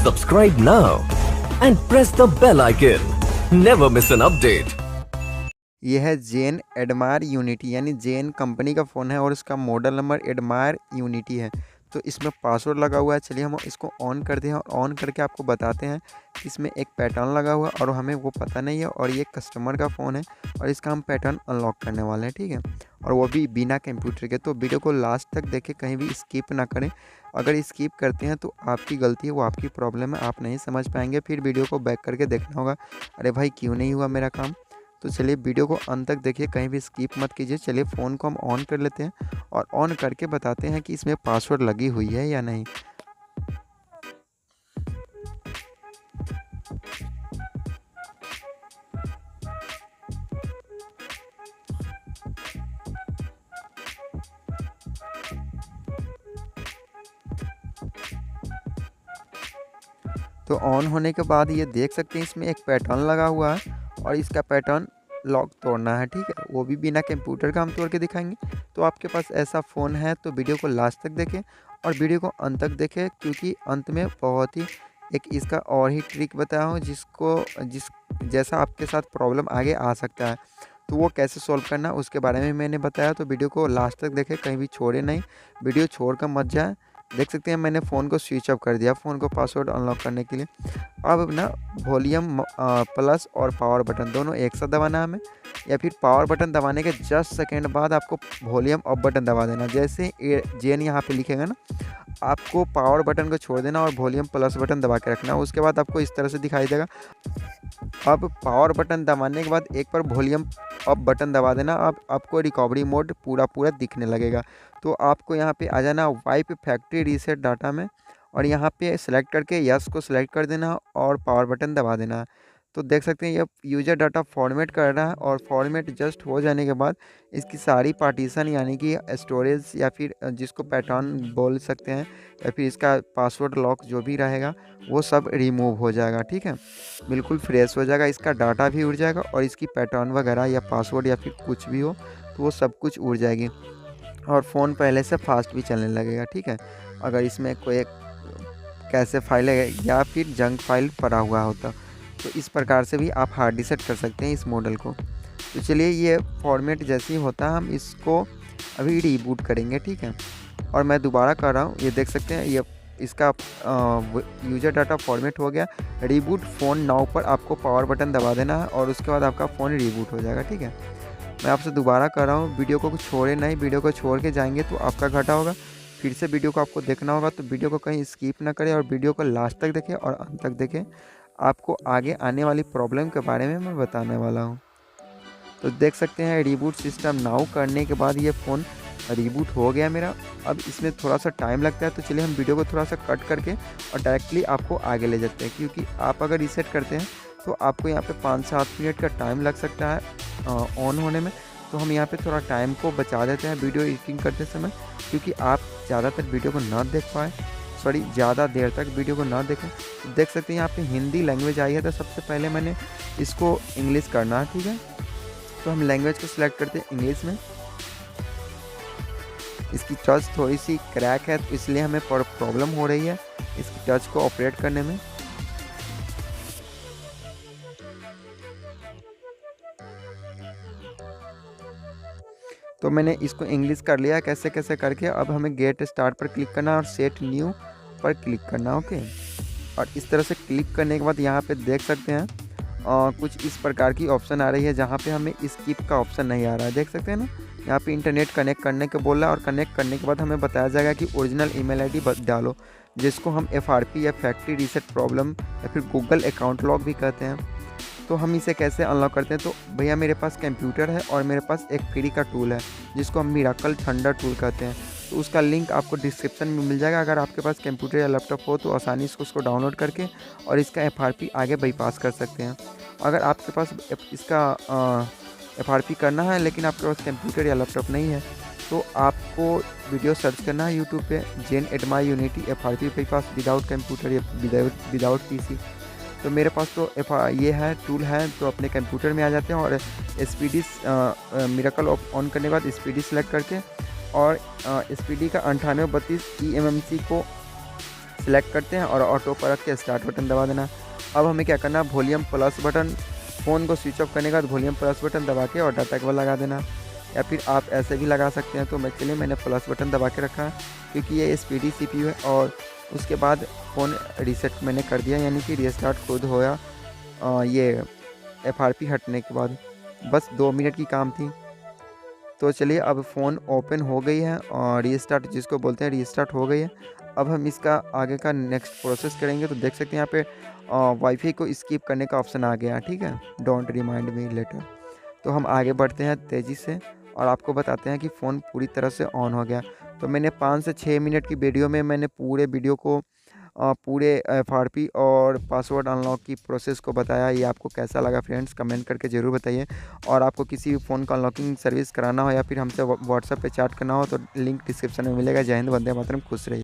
Subscribe now and press the bell icon. Never miss an update. यह है जेन Admire unity यानी जेन company का phone है और इसका मॉडल नंबर एडमायर यूनिटी है। तो इसमें पासवर्ड लगा हुआ है। चलिए हम इसको ऑन करते हैं और ऑन करके आपको बताते हैं कि इसमें एक पैटर्न लगा हुआ है और हमें वो पता नहीं है और ये कस्टमर का फ़ोन है और इसका हम पैटर्न अनलॉक करने वाले हैं, ठीक है। और वो भी बिना कंप्यूटर के। तो वीडियो को लास्ट तक देखें, कहीं भी स्किप ना करें। अगर स्किप करते हैं तो आपकी गलती है, वो आपकी प्रॉब्लम है, आप नहीं समझ पाएंगे। फिर वीडियो को बैक करके देखना होगा, अरे भाई क्यों नहीं हुआ मेरा काम। तो चलिए वीडियो को अंत तक देखिए, कहीं भी स्किप मत कीजिए। चलिए फ़ोन को हम ऑन कर लेते हैं और ऑन करके बताते हैं कि इसमें पासवर्ड लगी हुई है या नहीं। तो ऑन होने के बाद ये देख सकते हैं इसमें एक पैटर्न लगा हुआ है और इसका पैटर्न लॉक तोड़ना है, ठीक है। वो भी बिना कंप्यूटर का हम तोड़ के दिखाएंगे। तो आपके पास ऐसा फ़ोन है तो वीडियो को लास्ट तक देखें और वीडियो को अंत तक देखें, क्योंकि अंत में बहुत ही एक इसका और ही ट्रिक बताया हूँ जिस जैसा आपके साथ प्रॉब्लम आगे आ सकता है। तो वो कैसे सॉल्व करना उसके बारे में मैंने बताया। तो वीडियो को लास्ट तक देखें, कहीं भी छोड़े नहीं, वीडियो छोड़ कर मत जाए। देख सकते हैं मैंने फ़ोन को स्विच ऑफ कर दिया फ़ोन को पासवर्ड अनलॉक करने के लिए। अब ना वॉल्यूम प्लस और पावर बटन दोनों एक साथ दबाना है हमें, या फिर पावर बटन दबाने के जस्ट सेकेंड बाद आपको वॉल्यूम अप बटन दबा देना। जैसे जेन यहाँ पे लिखेगा ना, आपको पावर बटन को छोड़ देना और वॉल्यूम प्लस बटन दबा के रखना। उसके बाद आपको इस तरह से दिखाई देगा। अब पावर बटन दबाने के बाद एक बार वॉल्यूम अप बटन दबा देना। अब आपको रिकवरी मोड पूरा दिखने लगेगा। तो आपको यहाँ पे आ जाना वाइप फैक्ट्री रीसेट डाटा में और यहाँ पे सेलेक्ट करके यस को सिलेक्ट कर देना और पावर बटन दबा देना। तो देख सकते हैं ये यूज़र डाटा फॉर्मेट कर रहा है और फॉर्मेट जस्ट हो जाने के बाद इसकी सारी पार्टीशन यानी कि स्टोरेज या फिर जिसको पैटर्न बोल सकते हैं या फिर इसका पासवर्ड लॉक जो भी रहेगा वो सब रिमूव हो जाएगा, ठीक है। बिल्कुल फ्रेश हो जाएगा, इसका डाटा भी उड़ जाएगा और इसकी पैटर्न वगैरह या पासवर्ड या फिर कुछ भी हो तो वो सब कुछ उड़ जाएगी और फ़ोन पहले से फास्ट भी चलने लगेगा, ठीक है। अगर इसमें कोई कैसे फाइल है या फिर जंक फाइल पड़ा हुआ होता तो इस प्रकार से भी आप हार्ड रीसेट कर सकते हैं इस मॉडल को। तो चलिए ये फॉर्मेट जैसे ही होता है हम इसको अभी रीबूट करेंगे, ठीक है। और मैं दोबारा कर रहा हूँ, ये देख सकते हैं ये इसका यूज़र डाटा फॉर्मेट हो गया। रीबूट फ़ोन नाउ पर आपको पावर बटन दबा देना है और उसके बाद आपका फ़ोन रीबूट हो जाएगा, ठीक है। मैं आपसे दोबारा कर रहा हूँ, वीडियो को छोड़े नहीं, वीडियो को छोड़ के जाएंगे तो आपका घाटा होगा। फिर से वीडियो को आपको देखना होगा, तो वीडियो को कहीं स्किप ना करें और वीडियो को लास्ट तक देखें और अंत तक देखें। आपको आगे आने वाली प्रॉब्लम के बारे में मैं बताने वाला हूँ। तो देख सकते हैं रिबूट सिस्टम नाउ करने के बाद ये फ़ोन रिबूट हो गया मेरा। अब इसमें थोड़ा सा टाइम लगता है, तो चलिए हम वीडियो को थोड़ा सा कट करके और डायरेक्टली आपको आगे ले जाते हैं, क्योंकि आप अगर रीसेट करते हैं तो आपको यहाँ पे 5-7 मिनट का टाइम लग सकता है ऑन होने में। तो हम यहाँ पे थोड़ा टाइम को बचा देते हैं वीडियो एडिटिंग करते समय, क्योंकि आप ज़्यादातर वीडियो को ना देख पाए, ज़्यादा देर तक वीडियो को ना देखें। तो देख सकते हैं यहाँ पे हिंदी लैंग्वेज आई है, तो सबसे पहले मैंने इसको इंग्लिश करना है, ठीक है। तो हम लैंग्वेज को सिलेक्ट करते हैं इंग्लिश में। इसकी टच थोड़ी सी क्रैक है तो इसलिए हमें प्रॉब्लम हो रही है इसकी टच को ऑपरेट करने में। तो मैंने इसको इंग्लिश कर लिया कैसे कैसे करके। अब हमें गेट स्टार्ट पर क्लिक करना और सेट न्यू पर क्लिक करना, ओके। और इस तरह से क्लिक करने के बाद यहाँ पे देख सकते हैं कुछ इस प्रकार की ऑप्शन आ रही है जहाँ पे हमें स्किप का ऑप्शन नहीं आ रहा है। देख सकते हैं ना, यहाँ पे इंटरनेट कनेक्ट करने के बोल रहा है और कनेक्ट करने के बाद हमें बताया जाएगा कि ओरिजिनल ईमेल आईडी डालो, जिसको हम FRP या फैक्ट्री रीसेट प्रॉब्लम या फिर गूगल अकाउंट लॉक भी कहते हैं। तो हम इसे कैसे अनलॉक करते हैं, तो भैया मेरे पास कंप्यूटर है और मेरे पास एक फ्री का टूल है जिसको हम मिराकल थंडर टूल कहते हैं। तो उसका लिंक आपको डिस्क्रिप्शन में मिल जाएगा। अगर आपके पास कंप्यूटर या लैपटॉप हो तो आसानी से उसको डाउनलोड करके और इसका FRP आगे बाईपास कर सकते हैं। अगर आपके पास इसका FRP करना है लेकिन आपके पास कंप्यूटर या लैपटॉप नहीं है तो आपको वीडियो सर्च करना है यूट्यूब पे, Zen Admire Unity FRP bypass without computer या विदाउट PC। तो मेरे पास तो ये है टूल है, तो अपने कंप्यूटर में आ जाते हैं और SPD मिराकल ऑन करने के बाद SPD सेलेक्ट करके और SPD का 9832 eMMC को सेलेक्ट करते हैं और ऑटो पर रख के स्टार्ट बटन दबा देना। अब हमें क्या करना है, वॉल्यूम प्लस बटन, फ़ोन को स्विच ऑफ करने के बाद वॉल्यूम प्लस बटन दबा के और डाटा केबल लगा देना, या फिर आप ऐसे भी लगा सकते हैं। तो मैं चलिए मैंने प्लस बटन दबा के रखा है क्योंकि ये स्पीडी CPU है। और उसके बाद फ़ोन रीसेट मैंने कर दिया, यानी कि रीस्टार्ट खुद होया ये FRP हटने के बाद। बस 2 मिनट की काम थी। तो चलिए अब फ़ोन ओपन हो गई है और रीस्टार्ट जिसको बोलते हैं रीस्टार्ट हो गई है। अब हम इसका आगे का नेक्स्ट प्रोसेस करेंगे। तो देख सकते हैं यहाँ पे वाईफाई को स्किप करने का ऑप्शन आ गया, ठीक है, डोंट रिमाइंड मी लेटर। तो हम आगे बढ़ते हैं तेज़ी से और आपको बताते हैं कि फ़ोन पूरी तरह से ऑन हो गया। तो मैंने 5 से 6 मिनट की वीडियो में मैंने पूरे वीडियो को पूरे FRP और पासवर्ड अनलॉक की प्रोसेस को बताया। ये आपको कैसा लगा फ्रेंड्स, कमेंट करके ज़रूर बताइए। और आपको किसी भी फ़ोन का अनलॉकिंग सर्विस कराना हो या फिर हमसे व्हाट्सएप पे चैट करना हो तो लिंक डिस्क्रिप्शन में मिलेगा। जय हिंद, वंदे मातरम, खुश रहिए।